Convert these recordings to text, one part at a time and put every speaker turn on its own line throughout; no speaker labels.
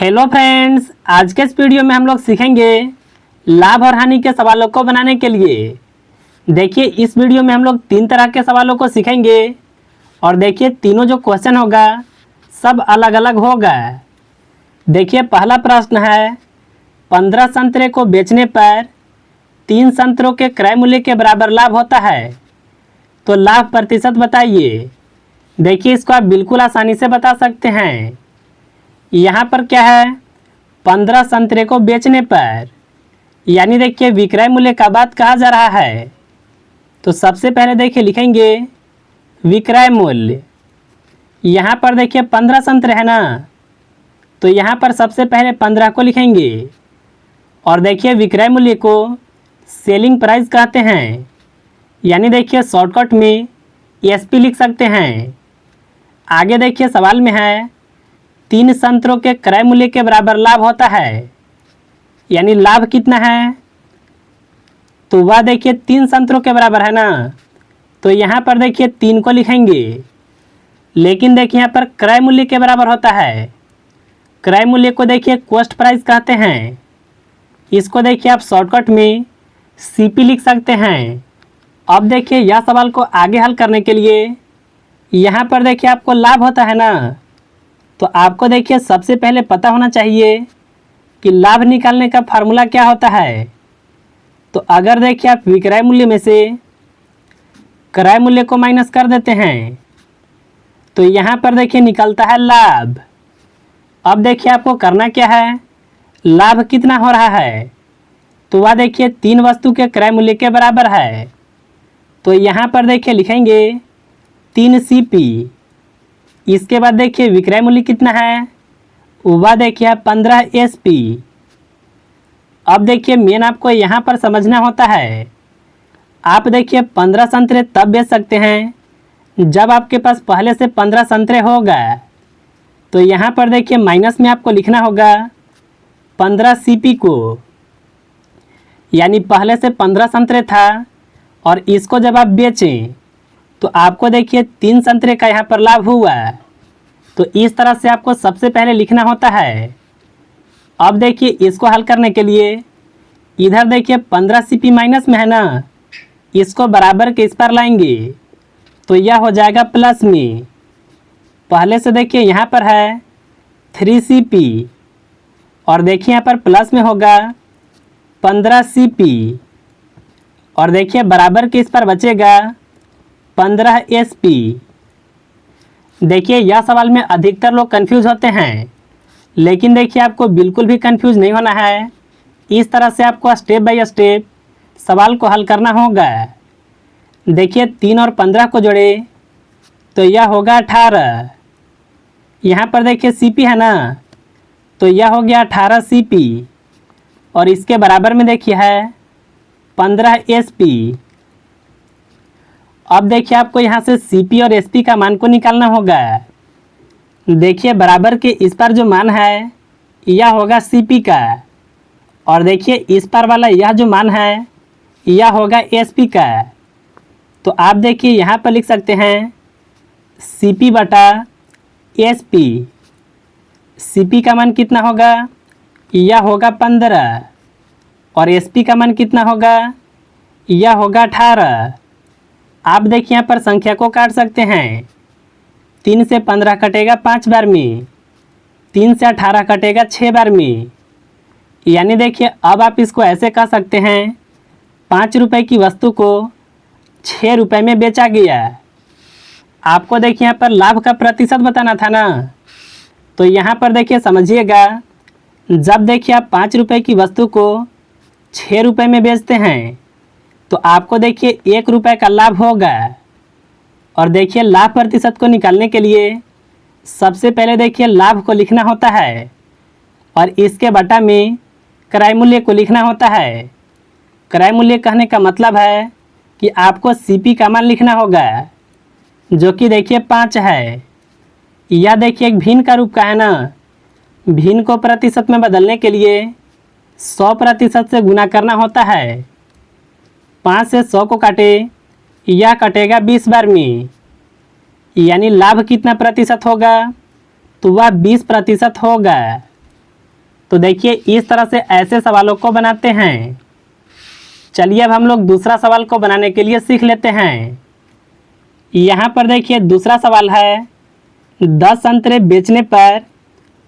Hello friends, आज के इस वीडियो में हम लोग सीखेंगे लाभ और हानि के सवालों को बनाने के लिए। देखिए, इस वीडियो में हम लोग 3 तरह के सवालों को सीखेंगे और देखिए तीनों जो क्वेश्चन होगा सब अलग अलग होगा। देखिए, पहला प्रश्न है 15 संतरे को बेचने पर 3 संतरों के क्रय मूल्य के बराबर लाभ होता है, तो लाभ प्रतिशत बताइए। देखिए, इसको आप बिल्कुल आसानी से बता सकते हैं। यहाँ पर क्या है, 15 संतरे को बेचने पर, यानी देखिए विक्रय मूल्य का बात कहा जा रहा है। तो सबसे पहले देखिए लिखेंगे विक्रय मूल्य। यहाँ पर देखिए 15 संतरे है ना, तो यहाँ पर सबसे पहले 15 को लिखेंगे और देखिए विक्रय मूल्य को सेलिंग प्राइस कहते हैं, यानी देखिए शॉर्टकट में एसपी लिख सकते हैं। आगे देखिए सवाल में है 3 संतरों के क्रय मूल्य के बराबर लाभ होता है, यानी लाभ कितना है, तो वह देखिए 3 संतरों के बराबर है ना, तो यहाँ पर देखिए 3 को लिखेंगे। लेकिन देखिए यहाँ पर क्रय मूल्य के बराबर होता है। क्रय मूल्य को देखिए कॉस्ट प्राइस कहते हैं। इसको देखिए आप शॉर्टकट में सीपी लिख सकते हैं। अब देखिए यह सवाल को आगे हल करने के लिए यहाँ पर देखिए आपको लाभ होता है ना, तो आपको देखिए सबसे पहले पता होना चाहिए कि लाभ निकालने का फार्मूला क्या होता है। तो अगर देखिए आप विक्रय मूल्य में से क्रय मूल्य को माइनस कर देते हैं, तो यहाँ पर देखिए निकलता है लाभ। अब देखिए आपको करना क्या है, लाभ कितना हो रहा है, तो वह देखिए 3 वस्तु के क्रय मूल्य के बराबर है। तो यहाँ पर देखिए लिखेंगे 3 CP। इसके बाद देखिए विक्रय मूल्य कितना है, वह देखिए 15 SP। अब देखिए मेन आपको यहाँ पर समझना होता है, आप देखिए 15 संतरे तब बेच सकते हैं जब आपके पास पहले से 15 संतरे होगा। तो यहाँ पर देखिए माइनस में आपको लिखना होगा 15 CP को, यानी पहले से 15 संतरे था और इसको जब आप बेचें तो आपको देखिए 3 संतरे का यहाँ पर लाभ हुआ। तो इस तरह से आपको सबसे पहले लिखना होता है। अब देखिए इसको हल करने के लिए इधर देखिए 15 CP माइनस में है ना, इसको बराबर के इस पर लाएंगे तो यह हो जाएगा प्लस में। पहले से देखिए यहाँ पर है 3 CP और देखिए यहाँ पर प्लस में होगा 15 CP और देखिए बराबर के इस पर बचेगा 15 SP। देखिए यह सवाल में अधिकतर लोग कंफ्यूज होते हैं, लेकिन देखिए आपको बिल्कुल भी कंफ्यूज नहीं होना है। इस तरह से आपको स्टेप बाय स्टेप सवाल को हल करना होगा। देखिए 3 और 15 को जोड़े तो यह होगा 18। यहाँ पर देखिए CP है ना, तो यह हो गया 18 CP और इसके बराबर में देखिए है 15 SP। अब देखिए आपको यहाँ से CP और SP का मान को निकालना होगा। देखिए बराबर के इस पर जो मान है यह होगा CP का और देखिए इस पर वाला यह जो मान है यह होगा SP का। तो आप देखिए यहाँ पर लिख सकते हैं CP बटा SP। CP का मान कितना होगा, यह होगा 15 और SP का मान कितना होगा, यह होगा 18। आप देखिए यहाँ पर संख्या को काट सकते हैं। 3 से 15 कटेगा 5 बार में, 3 से 18 कटेगा 6 बार में, यानी देखिए अब आप इसको ऐसे कह सकते हैं 5 रुपये की वस्तु को 6 रुपये में बेचा गया। आपको देखिए यहाँ पर लाभ का प्रतिशत बताना था ना, तो यहाँ पर देखिए समझिएगा, जब देखिए आप 5 रुपये की वस्तु को 6 रुपये में बेचते हैं तो आपको देखिए 1 रुपये का लाभ होगा। और देखिए लाभ प्रतिशत को निकालने के लिए सबसे पहले देखिए लाभ को लिखना होता है और इसके बटा में क्रय मूल्य को लिखना होता है। क्रय मूल्य कहने का मतलब है कि आपको CP का मान लिखना होगा, जो कि देखिए 5 है। यह देखिए एक भिन्न का रूप का है ना, भिन्न को प्रतिशत में बदलने के लिए 100% से गुना करना होता है। 5 से 100 को काटे, यह कटेगा 20 बार में, यानी लाभ कितना प्रतिशत होगा, तो वह 20% होगा। तो देखिए इस तरह से ऐसे सवालों को बनाते हैं। चलिए अब हम लोग दूसरा सवाल को बनाने के लिए सीख लेते हैं। यहाँ पर देखिए दूसरा सवाल है, 10 संतरे बेचने पर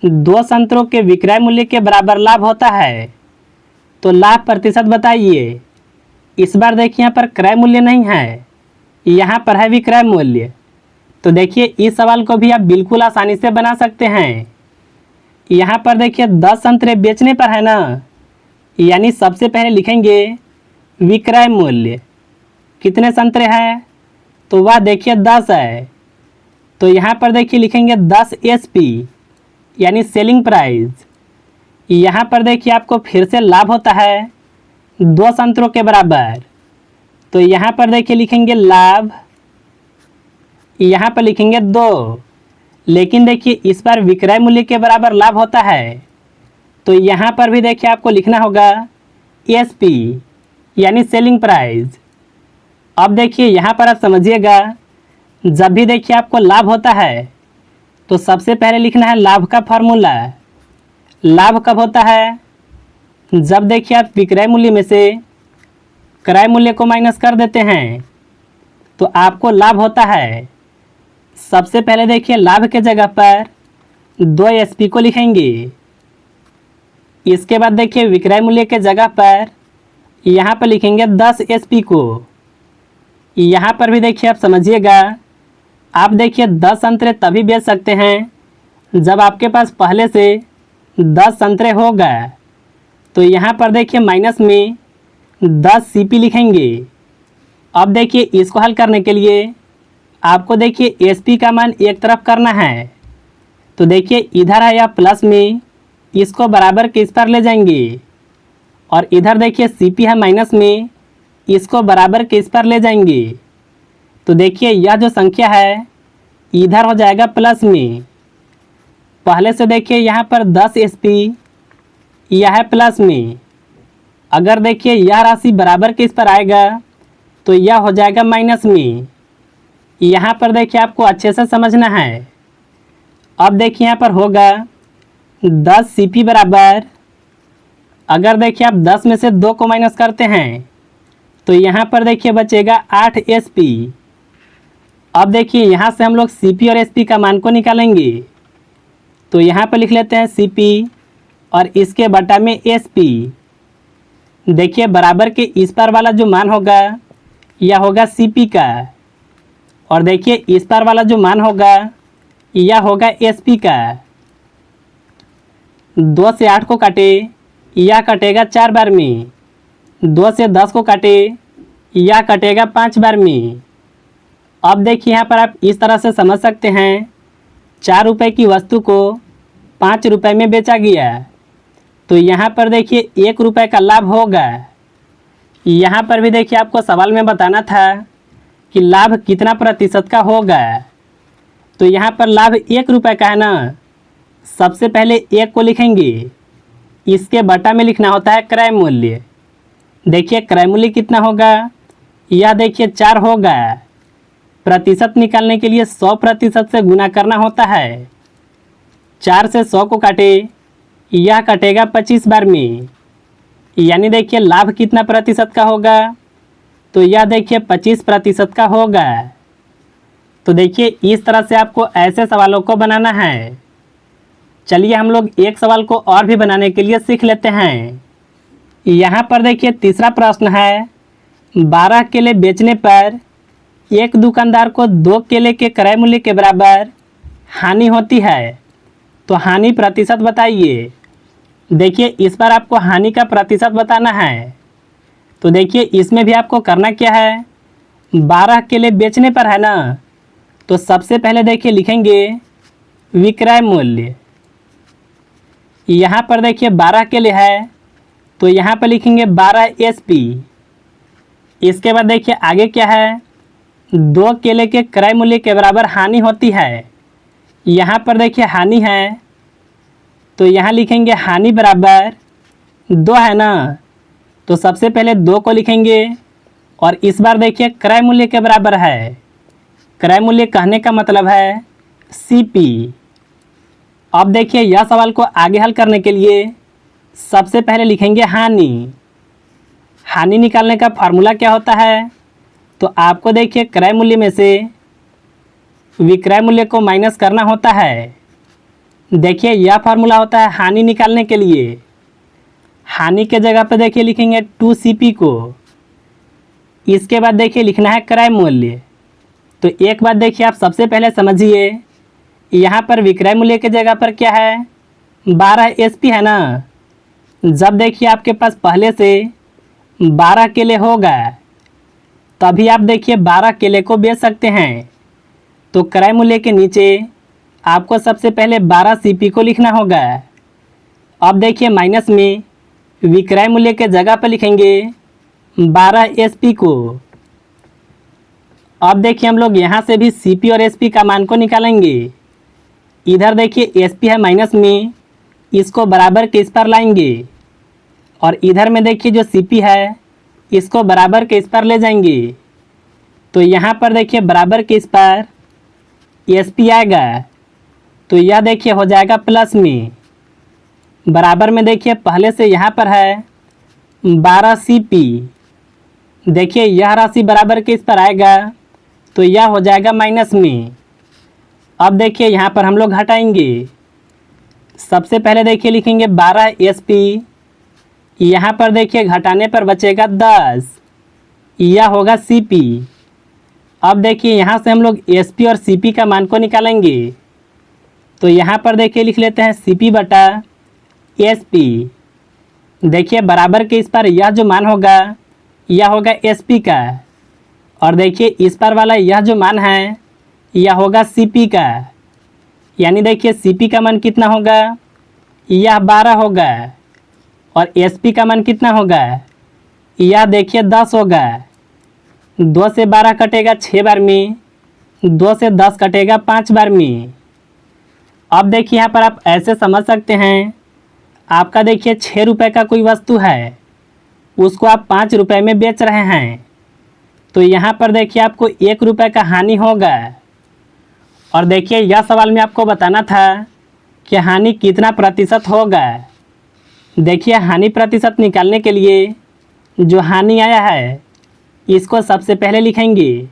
2 संतरों के विक्रय मूल्य के बराबर लाभ होता है, तो लाभ प्रतिशत बताइए। इस बार देखिए यहाँ पर क्रय मूल्य नहीं है, यहाँ पर है विक्रय मूल्य। तो देखिए इस सवाल को भी आप बिल्कुल आसानी से बना सकते हैं। यहाँ पर देखिए 10 संतरे बेचने पर है ना, यानी सबसे पहले लिखेंगे विक्रय मूल्य। कितने संतरे हैं, तो वह देखिए 10 है, तो यहाँ पर देखिए लिखेंगे 10 SP यानी सेलिंग प्राइस। यहाँ पर देखिए आपको फिर से लाभ होता है 2 संतरों के बराबर, तो यहाँ पर देखिए लिखेंगे लाभ, यहाँ पर लिखेंगे 2, लेकिन देखिए इस बार विक्रय मूल्य के बराबर लाभ होता है, तो यहाँ पर भी देखिए आपको लिखना होगा SP यानी सेलिंग प्राइस। अब देखिए यहाँ पर आप समझिएगा, जब भी देखिए आपको लाभ होता है तो सबसे पहले लिखना है लाभ का फॉर्मूला। लाभ कब होता है, जब देखिए आप विक्रय मूल्य में से क्रय मूल्य को माइनस कर देते हैं तो आपको लाभ होता है। सबसे पहले देखिए लाभ के जगह पर 2 SP को लिखेंगे। इसके बाद देखिए विक्रय मूल्य के जगह पर यहाँ पर लिखेंगे 10 SP को। यहाँ पर भी देखिए आप समझिएगा, आप देखिए 10 संतरे तभी बेच सकते हैं जब आपके पास पहले से 10 संतरे होगा, तो यहाँ पर देखिए माइनस में 10 CP लिखेंगे। अब देखिए इसको हल करने के लिए आपको देखिए SP का मान एक तरफ करना है, तो देखिए इधर है या प्लस में, इसको बराबर के इस पर ले जाएंगे, और इधर देखिए CP है माइनस में, इसको बराबर के इस पर ले जाएंगे। तो देखिए यह जो संख्या है इधर हो जाएगा प्लस में। पहले से देखिए यहाँ पर 10 SP, यह है प्लस में। अगर देखिए यह राशि बराबर के इस पर आएगा तो यह हो जाएगा माइनस में। यहाँ पर देखिए आपको अच्छे से समझना है। अब देखिए यहाँ पर होगा 10 CP बराबर, अगर देखिए आप 10 में से 2 को माइनस करते हैं तो यहाँ पर देखिए बचेगा 8 SP। अब देखिए यहाँ से हम लोग CP और SP का मान को निकालेंगे, तो यहाँ पर लिख लेते हैं CP और इसके बटा में SP। देखिए बराबर के इस पार वाला जो मान होगा यह होगा CP का, और देखिए इस पार वाला जो मान होगा यह होगा SP का। 2 से 8 को काटे, यह कटेगा 4 बार में। 2 से 10 को काटे, यह कटेगा 5 बार में। अब देखिए यहाँ पर आप इस तरह से समझ सकते हैं, 4 रुपये की वस्तु को 5 रुपये में बेचा गया, तो यहाँ पर देखिए 1 रुपये का लाभ होगा। यहाँ पर भी देखिए आपको सवाल में बताना था कि लाभ कितना प्रतिशत का होगा, तो यहाँ पर लाभ 1 रुपये का है ना, सबसे पहले 1 को लिखेंगे, इसके बटा में लिखना होता है क्रय मूल्य। देखिए क्रय मूल्य कितना होगा, यह देखिए 4 होगा। प्रतिशत निकालने के लिए 100% से गुना करना होता है। 4 से 100 को काटे, यह कटेगा 25 बार में, यानी देखिए लाभ कितना प्रतिशत का होगा, तो यह देखिए 25% का होगा। तो देखिए इस तरह से आपको ऐसे सवालों को बनाना है। चलिए हम लोग एक सवाल को और भी बनाने के लिए सीख लेते हैं। यहाँ पर देखिए तीसरा प्रश्न है, 12 केले बेचने पर एक दुकानदार को 2 केले के क्रय मूल्य के बराबर हानि होती है, तो हानि प्रतिशत बताइए। देखिए इस बार आपको हानि का प्रतिशत बताना है, तो देखिए इसमें भी आपको करना क्या है, 12 केले बेचने पर है ना, तो सबसे पहले देखिए लिखेंगे विक्रय मूल्य। यहाँ पर देखिए 12 केले है, तो यहाँ पर लिखेंगे 12 SP। इसके बाद देखिए आगे क्या है, 2 केले के क्रय मूल्य के बराबर हानि होती है। यहाँ पर देखिए हानि है, तो यहाँ लिखेंगे हानि बराबर 2 है ना, तो सबसे पहले 2 को लिखेंगे, और इस बार देखिए क्रय मूल्य के बराबर है। क्रय मूल्य कहने का मतलब है CP। अब देखिए यह सवाल को आगे हल करने के लिए सबसे पहले लिखेंगे हानि। हानि निकालने का फार्मूला क्या होता है? तो आपको देखिए क्रय मूल्य में से विक्रय मूल्य को माइनस करना होता है। देखिए यह फार्मूला होता है हानि निकालने के लिए। हानि के जगह पर देखिए लिखेंगे 2CP को। इसके बाद देखिए लिखना है क्रय मूल्य। तो एक बात देखिए आप सबसे पहले समझिए, यहाँ पर विक्रय मूल्य के जगह पर क्या है? 12 SP है ना। जब देखिए आपके पास पहले से 12 केले होगा तभी आप देखिए 12 केले को बेच सकते हैं। तो क्रय मूल्य के नीचे आपको सबसे पहले 12 CP को लिखना होगा। अब देखिए माइनस में विक्रय मूल्य के जगह पर लिखेंगे 12 SP को। अब देखिए हम लोग यहाँ से भी CP और SP का मान को निकालेंगे। इधर देखिए SP है माइनस में, इसको बराबर के इस पर लाएंगे और इधर में देखिए जो CP है इसको बराबर के इस पर ले जाएंगे। तो यहाँ पर देखिए बराबर के इस पर SP आएगा, तो यह देखिए हो जाएगा प्लस में। बराबर में देखिए पहले से यहाँ पर है 12 CP। देखिए यह राशि बराबर के इस पर आएगा तो यह हो जाएगा माइनस में। अब देखिए यहाँ पर हम लोग घटाएंगे। सबसे पहले देखिए लिखेंगे 12 SP। यहाँ पर देखिए घटाने पर बचेगा 10, यह होगा CP। अब देखिए यहाँ से हम लोग SP और CP का मान को निकालेंगे। तो यहाँ पर देखिए लिख लेते हैं CP बटा SP। देखिए बराबर के इस पर यह जो मान होगा यह होगा SP का, और देखिए इस पर वाला यह जो मान है यह होगा CP का। यानी देखिए CP का मान कितना होगा? यह 12 होगा, और SP का मान कितना होगा? यह देखिए 10 होगा। 2 से 12 कटेगा 6 बार में, 2 से 10 कटेगा 5 बार में। अब देखिए यहाँ पर आप ऐसे समझ सकते हैं, आपका देखिए 6 रुपये का कोई वस्तु है, उसको आप 5 रुपये में बेच रहे हैं। तो यहाँ पर देखिए आपको 1 रुपये का हानि होगा। और देखिए यह सवाल में आपको बताना था कि हानि कितना प्रतिशत होगा। देखिए हानि प्रतिशत निकालने के लिए जो हानि आया है इसको सबसे पहले लिखेंगे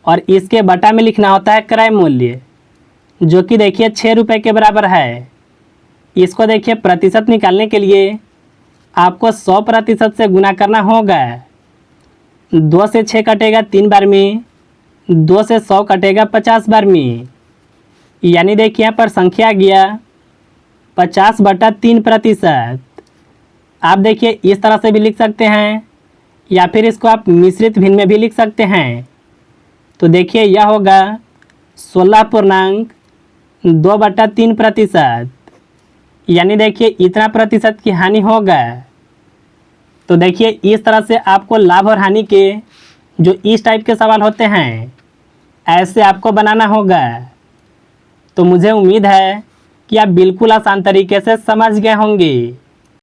और इसके बटा में लिखना होता है क्रय मूल्य, जो कि देखिए 6 रुपये के बराबर है। इसको देखिए प्रतिशत निकालने के लिए आपको 100% से गुना करना होगा। 2 से 6 कटेगा 3 बार में, 2 से 100 कटेगा 50 बार में। यानी देखिए यहाँ पर संख्या आ गया 50/3%। आप देखिए इस तरह से भी लिख सकते हैं, या फिर इसको आप मिश्रित भिन्न में भी लिख सकते हैं। तो देखिए यह होगा 16.2/3%। यानी देखिए इतना प्रतिशत की हानि होगा। तो देखिए इस तरह से आपको लाभ और हानि के जो इस टाइप के सवाल होते हैं ऐसे आपको बनाना होगा। तो मुझे उम्मीद है कि आप बिल्कुल आसान तरीके से समझ गए होंगे।